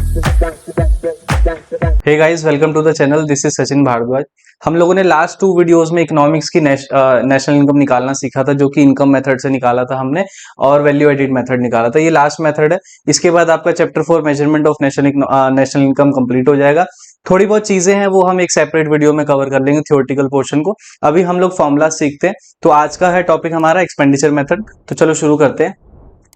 Hey guys, welcome to the channel. This is Sachin Bhardwaj. हम लोगों ने लास्ट 2 वीडियोस में इकोनॉमिक्स की नेशनल इनकम निकालना सीखा था, जो कि इनकम मेथड से निकाला था हमने, और वैल्यू एडिड मेथड निकाला था। ये लास्ट मेथड है। इसके बाद आपका chapter 4 measurement of national income complete हो जाएगा। थोड़ी बहुत चीजें हैं वो हम एक सेपरेट वीडियो में कवर कर लेंगे, थ्योरेटिकल पोर्शन को। अभी हम लोग फॉर्मूला सीखते हैं। तो आज का है टॉपिक हमारा एक्सपेंडिचर मेथड। तो चलो शुरू करते हैं।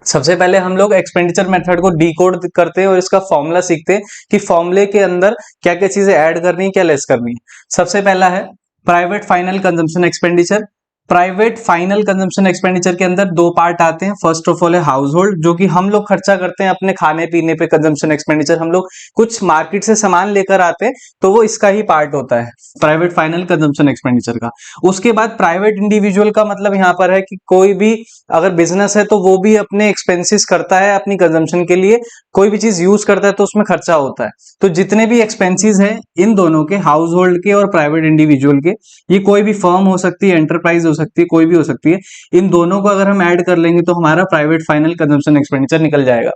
सबसे पहले हम लोग एक्सपेंडिचर मेथड को डिकोड करते हैं और इसका फॉर्मूला सीखते हैं कि फॉर्मूले के अंदर क्या क्या चीजें ऐड करनी है, क्या लेस करनी है। सबसे पहला है private final consumption expenditure. Private final consumption expenditure के अंदर 2 पार्ट आते हैं। फर्स्ट ऑफ ऑल है हाउस होल्ड, जो कि हम लोग खर्चा करते हैं अपने खाने पीने पे। कंजम्पशन एक्सपेंडिचर हम लोग कुछ मार्केट से सामान लेकर आते हैं, तो वो इसका ही पार्ट होता है, प्राइवेट फाइनल कंजम्पशन एक्सपेंडिचर का। उसके बाद प्राइवेट इंडिविजुअल का मतलब यहाँ पर है कि कोई भी अगर बिजनेस है तो वो भी अपने एक्सपेंसेस करता है अपनी कंजम्पशन के लिए। कोई भी चीज यूज करता है तो उसमें खर्चा होता है। तो जितने भी एक्सपेंसेस हैं इन दोनों के, हाउस होल्ड के और प्राइवेट इंडिविजुअल के, ये कोई भी फर्म हो सकती है, एंटरप्राइज हो सकती है, कोई भी हो सकती है, इन दोनों को अगर हम ऐड कर लेंगे तो हमारा प्राइवेट फाइनल कंजम्पशन एक्सपेंडिचर निकल जाएगा।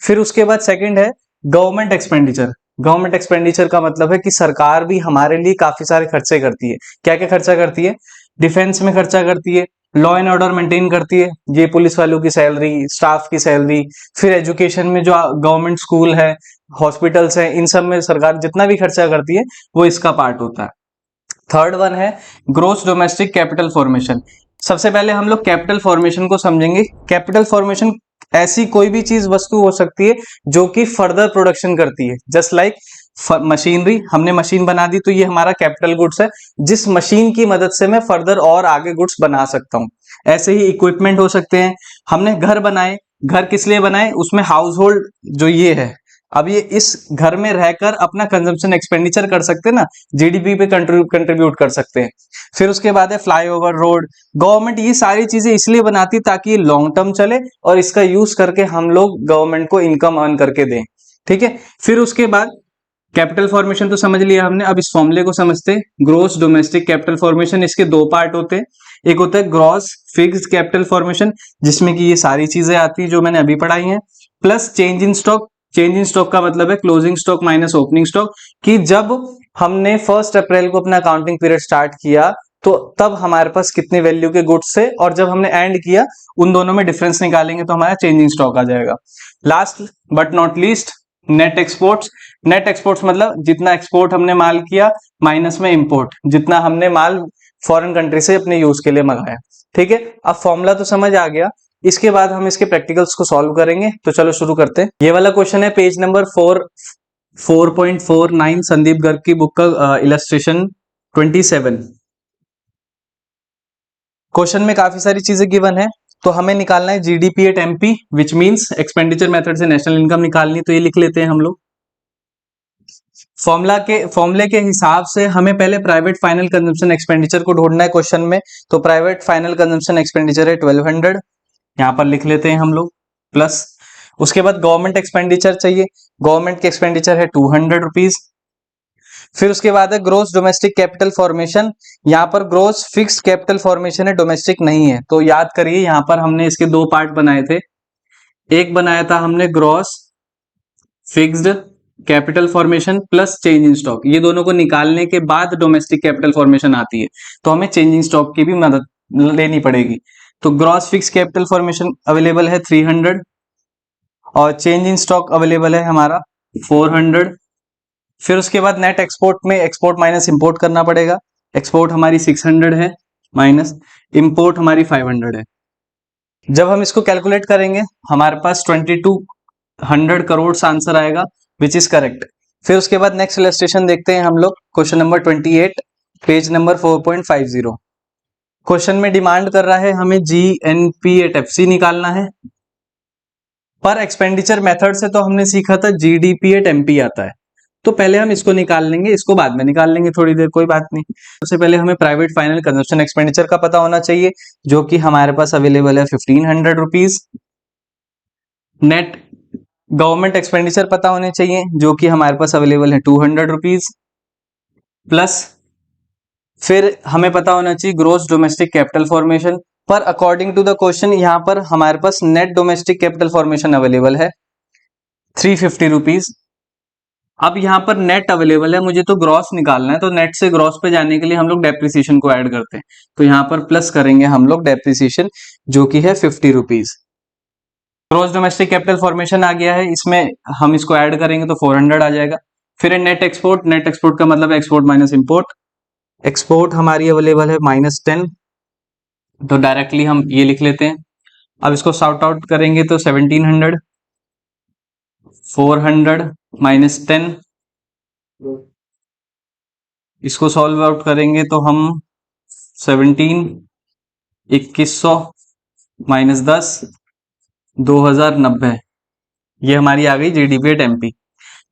फिर उसके बाद सेकंड है गवर्नमेंट एक्सपेंडिचर। गवर्नमेंट एक्सपेंडिचर का मतलब है कि सरकार भी हमारे लिए काफी सारे खर्चे करती है। क्या क्या खर्चा करती है? डिफेंस में खर्चा करती है, लॉ एंड ऑर्डर मेंटेन करती है, ये पुलिस वालों की सैलरी, स्टाफ की सैलरी। फिर एजुकेशन में जो गवर्नमेंट स्कूल है, हॉस्पिटल्स है, इन सब में सरकार जितना भी खर्चा करती है वो इसका पार्ट होता है। थर्ड वन है ग्रोस डोमेस्टिक कैपिटल फॉर्मेशन। सबसे पहले हम लोग कैपिटल फॉर्मेशन को समझेंगे। कैपिटल फॉर्मेशन ऐसी कोई भी चीज, वस्तु हो सकती है जो कि फर्दर प्रोडक्शन करती है। जस्ट लाइक मशीनरी, हमने मशीन बना दी तो ये हमारा कैपिटल गुड्स है, जिस मशीन की मदद से मैं फर्दर और आगे गुड्स बना सकता हूं। ऐसे ही इक्विपमेंट हो सकते हैं। हमने घर बनाए, घर किस लिए बनाए? उसमें हाउस होल्ड जो ये है, अब ये इस घर में रहकर अपना कंजम्पशन एक्सपेंडिचर कर सकते हैं ना, जीडीपी पे कंट्रीब्यूट कर सकते हैं। फिर उसके बाद है फ्लाईओवर, रोड। गवर्नमेंट ये सारी चीजें इसलिए बनाती ताकि ये लॉन्ग टर्म चले और इसका यूज करके हम लोग गवर्नमेंट को इनकम अर्न करके दें। ठीक है। फिर उसके बाद कैपिटल फॉर्मेशन तो समझ लिया हमने। अब इस फॉर्मूले को समझते हैं, ग्रॉस डोमेस्टिक कैपिटल फॉर्मेशन। इसके 2 पार्ट होते हैं। एक होता है ग्रॉस फिक्स्ड कैपिटल फॉर्मेशन, जिसमें कि ये सारी चीजें आती है जो मैंने अभी पढ़ाई हैं, plus change in stock. Change in stock का मतलब है closing stock minus opening stock, कि जब हमने 1 अप्रैल को अपना अकाउंटिंग पीरियड स्टार्ट किया तो तब हमारे पास कितने वैल्यू के गुड्स थे, और जब हमने एंड किया उन दोनों में डिफरेंस निकालेंगे तो हमारा चेंजिंग स्टॉक आ जाएगा। Last but not least net exports. Net exports मतलब जितना एक्सपोर्ट हमने माल किया माइनस में इंपोर्ट, जितना हमने माल फॉरेन कंट्री से अपने यूज के लिए मंगाया। ठीक है। अब फॉर्मूला तो समझ आ गया। इसके बाद हम इसके प्रैक्टिकल्स को सॉल्व करेंगे। तो चलो शुरू करते हैं। ये वाला क्वेश्चन है पेज नंबर 4.49, संदीप गर्ग की बुक का इलस्ट्रेशन 27। क्वेश्चन में काफी सारी चीजें गिवन है, तो हमें निकालना है GDP at MP, which means expenditure method से नेशनल इनकम निकालनी। तो ये लिख लेते हैं हम लोग। फॉर्मूले के हिसाब से हमें पहले प्राइवेट फाइनल कंजम्पशन एक्सपेंडिचर को ढूंढना है क्वेश्चन में। तो प्राइवेट फाइनल कंजम्पशन एक्सपेंडिचर है 1200, यहां पर लिख लेते हैं हम लोग, प्लस उसके बाद गवर्नमेंट एक्सपेंडिचर चाहिए। गवर्नमेंट के एक्सपेंडिचर है 200 रुपीज। फिर उसके बाद है ग्रोस डोमेस्टिक कैपिटल फॉर्मेशन। यहाँ पर ग्रोस फिक्स्ड कैपिटल फॉर्मेशन है, डोमेस्टिक नहीं है। तो याद करिए यहाँ पर हमने इसके 2 पार्ट बनाए थे। एक बनाया था हमने gross fixed capital formation plus change in stock. ये दोनों को निकालने के बाद डोमेस्टिक कैपिटल फॉर्मेशन आती है, तो हमें चेंज इन स्टॉक की भी मदद लेनी पड़ेगी। तो gross fix capital formation available है 300 और चेंज इन स्टॉक अवेलेबल है हमारा 400। फिर उसके बाद नेट एक्सपोर्ट में एक्सपोर्ट माइनस इंपोर्ट करना पड़ेगा। एक्सपोर्ट हमारी 600 है, माइनस इंपोर्ट हमारी 500 है। जब हम इसको कैलकुलेट करेंगे हमारे पास 2200 करोड़ आंसर आएगा, विच इज करेक्ट। फिर उसके बाद नेक्स्ट इलस्ट्रेशन देखते हैं हम लोग, question number 28, page number 4.50। Question में डिमांड कर रहा है हमें जीएनपी एट एफसी निकालना है। पर एक्सपेंडिचर मेथड से तो हमने सीखा था जीडीपी एट एमपी आता है, तो पहले हम इसको निकाल लेंगे, इसको बाद में निकाल लेंगे थोड़ी देर, कोई बात नहीं। सबसे पहले हमें प्राइवेट फाइनल कंजम्पशन एक्सपेंडिचर का पता होना चाहिए, जो कि हमारे पास अवेलेबल है 1500 रुपीज। नेट गवर्नमेंट एक्सपेंडिचर पता होने चाहिए, जो कि हमारे पास अवेलेबल है 200 रुपीज, प्लस फिर हमें पता होना चाहिए ग्रोस डोमेस्टिक कैपिटल फॉर्मेशन। पर अकॉर्डिंग टू द क्वेश्चन यहाँ पर हमारे पास net domestic capital formation available है 350 रुपीज। अब यहाँ पर नेट अवेलेबल है, मुझे तो ग्रॉस निकालना है, तो नेट से ग्रॉस पे जाने के लिए हम लोग डेप्रिसिएशन को ऐड करते हैं। तो यहाँ पर प्लस करेंगे हम लोग डेप्रिसिएशन, जो कि है 50 rupees. Gross domestic capital formation आ गया है, इसमें हम इसको ऐड करेंगे तो 400 आ जाएगा। फिर नेट एक्सपोर्ट, नेट एक्सपोर्ट का मतलब एक्सपोर्ट माइनस इंपोर्ट। एक्सपोर्ट हमारी अवेलेबल है -10, तो डायरेक्टली हम ये लिख लेते हैं। अब इसको सॉर्ट आउट करेंगे तो 1700, 400 -10, इसको सॉल्व आउट करेंगे तो हम 17, 2100 -10, 2090, ये हमारी आ गई GDP at MP.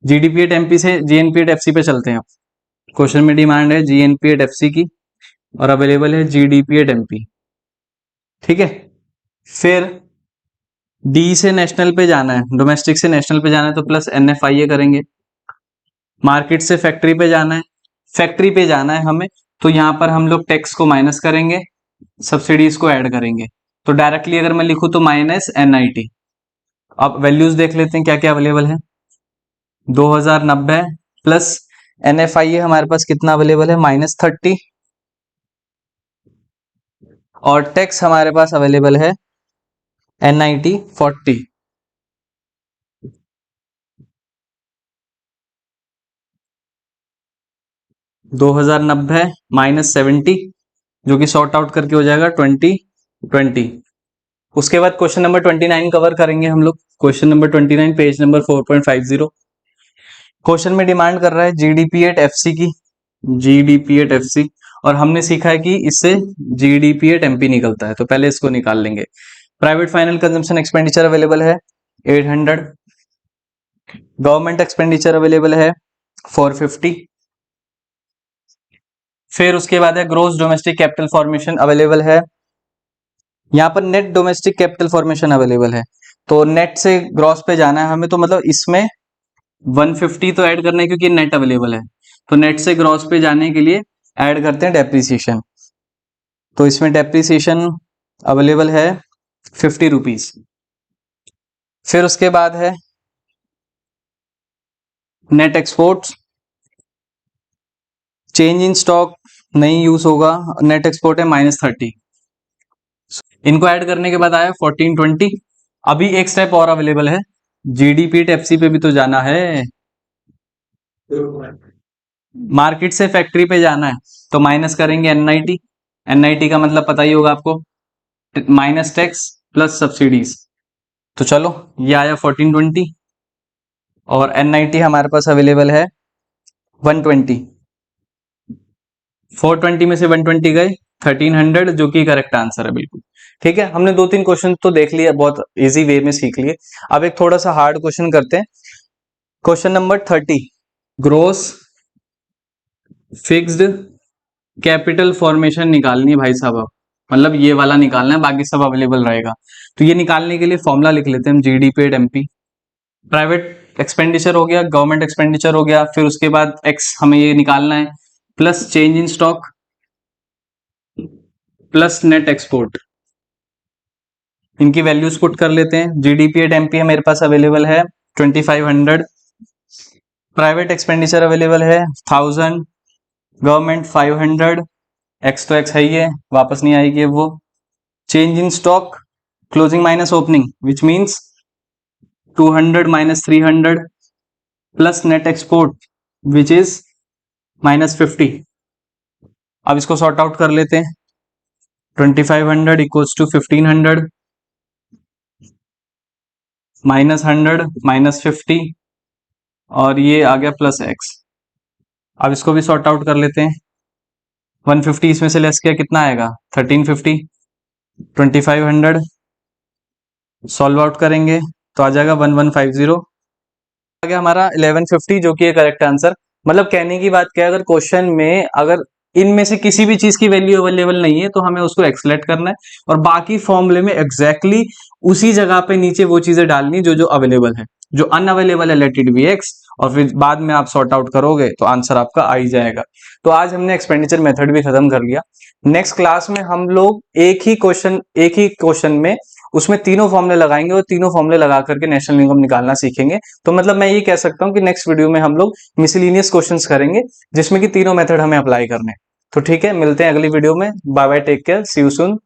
GDP at MP से जीएनपी एट एफसी पे चलते हैं। क्वेश्चन में डिमांड है जीएनपी एट एफसी की और अवेलेबल है जीडीपी एट एमपी। ठीक है, फिर डी से नेशनल पे जाना है, डोमेस्टिक से नेशनल पे जाना है तो प्लस NFIA करेंगे। मार्केट से फैक्ट्री पे जाना है, फैक्ट्री पे जाना है हमें, तो यहाँ पर हम लोग टैक्स को माइनस करेंगे, सब्सिडीज को ऐड करेंगे। तो डायरेक्टली अगर मैं लिखूं तो -NIT। अब वैल्यूज देख लेते हैं क्या क्या अवेलेबल है। 2090 प्लस NFIA हमारे पास कितना अवेलेबल है, -30, और टैक्स हमारे पास अवेलेबल है NIT 40। 2090 -70, जो कि सॉर्ट आउट करके हो जाएगा 2020। उसके बाद क्वेश्चन नंबर 29 कवर करेंगे हम लोग। Question number 29 page number 4.50। Question में डिमांड कर रहा है जीडीपी एट एफसी की, जीडीपी एट एफसी, और हमने सीखा है कि इससे जीडीपी एट एमपी निकलता है, तो पहले इसको निकाल लेंगे। Private final consumption expenditure available है 800, गवर्नमेंट एक्सपेंडिचर अवेलेबल है 450। फिर उसके बाद है gross domestic capital formation available है, यहाँ पर net domestic capital formation available है। तो नेट से ग्रॉस पे जाना है हमें, तो मतलब इसमें 150 तो ऐड करना है क्योंकि नेट अवेलेबल है। तो नेट से ग्रॉस पे जाने के लिए ऐड करते हैं डेप्रीसिएशन, तो इसमें डेप्रीसिएशन अवेलेबल है 50 रुपीज। फिर उसके बाद है net exports, change in stock नहीं यूज होगा, नेट एक्सपोर्ट है -30। इनको ऐड करने के बाद आया 1420। अभी एक स्टेप और अवेलेबल है, जीडीपी एफसी पे भी तो जाना है, मार्केट से फैक्ट्री पे जाना है, तो माइनस करेंगे NIT। NIT का मतलब पता ही होगा आपको, माइनस टैक्स प्लस सब्सिडीज। तो चलो ये आया 1420, और NIT हमारे पास अवेलेबल है 120। 420 में से 120 गए 1300, जो कि करेक्ट आंसर है बिल्कुल। ठीक है, हमने 2-3 क्वेश्चन तो देख लिए, बहुत इजी वे में सीख लिए। अब एक थोड़ा सा हार्ड क्वेश्चन करते हैं। Question number 30, gross fixed capital formation निकालनी है भाई साहब, मतलब ये वाला निकालना है, बाकी सब अवेलेबल रहेगा। तो ये निकालने के लिए फॉर्मूला लिख लेते हैं हम, GDP at MP. Private expenditure हो गया, गवर्नमेंट एक्सपेंडिचर हो गया, फिर उसके बाद एक्स हमें ये निकालना है, plus change in stock plus net export. इनकी वैल्यूज पुट कर लेते हैं। जीडीपी एट एमपी मेरे पास अवेलेबल है 2500, प्राइवेट एक्सपेंडिचर अवेलेबल है 1000, गवर्नमेंट 500, एक्स तो एक्स है ही है, वापस नहीं आएगी अब वो। Change in stock closing minus opening, which means 200 -300, plus net export which is -50। अब इसको सॉर्ट आउट कर लेते हैं। 2500 इक्वल्स टू 1500 -100 -50, और ये आ गया प्लस एक्स। अब इसको भी सॉर्ट आउट कर लेते हैं। 150 इसमें से लेस किया कितना आएगा, 1350। 2500 सॉल्व आउट करेंगे तो आ जाएगा 1150। आ गया हमारा 1150, जो कि है करेक्ट आंसर। मतलब कहने की बात क्या है, अगर क्वेश्चन में अगर इनमें से किसी भी चीज की वैल्यू अवेलेबल नहीं है तो हमें उसको एक्सलेक्ट करना है, और बाकी फॉर्मूले में एग्जैक्टली उसी जगह पे नीचे वो चीजें डालनी जो जो अवेलेबल है। जो अनअवेलेबल है लेट इट बी एक्स, और फिर बाद में आप सॉर्ट आउट करोगे तो आंसर आपका आ ही जाएगा। तो आज हमने एक्सपेंडिचर मेथड भी खत्म कर लिया। नेक्स्ट क्लास में हम लोग एक ही क्वेश्चन में उसमें तीनों फॉर्मूले लगाएंगे और तीनों फॉर्मूले लगा करके नेशनल इनकम निकालना सीखेंगे। तो मतलब मैं ये कह सकता हूँ कि नेक्स्ट वीडियो में हम लोग मिसलिनियस क्वेश्चंस करेंगे जिसमें कि तीनों मेथड हमें अप्लाई करने हैं। तो ठीक है, मिलते हैं अगली वीडियो में। Bye bye, take care, see you soon.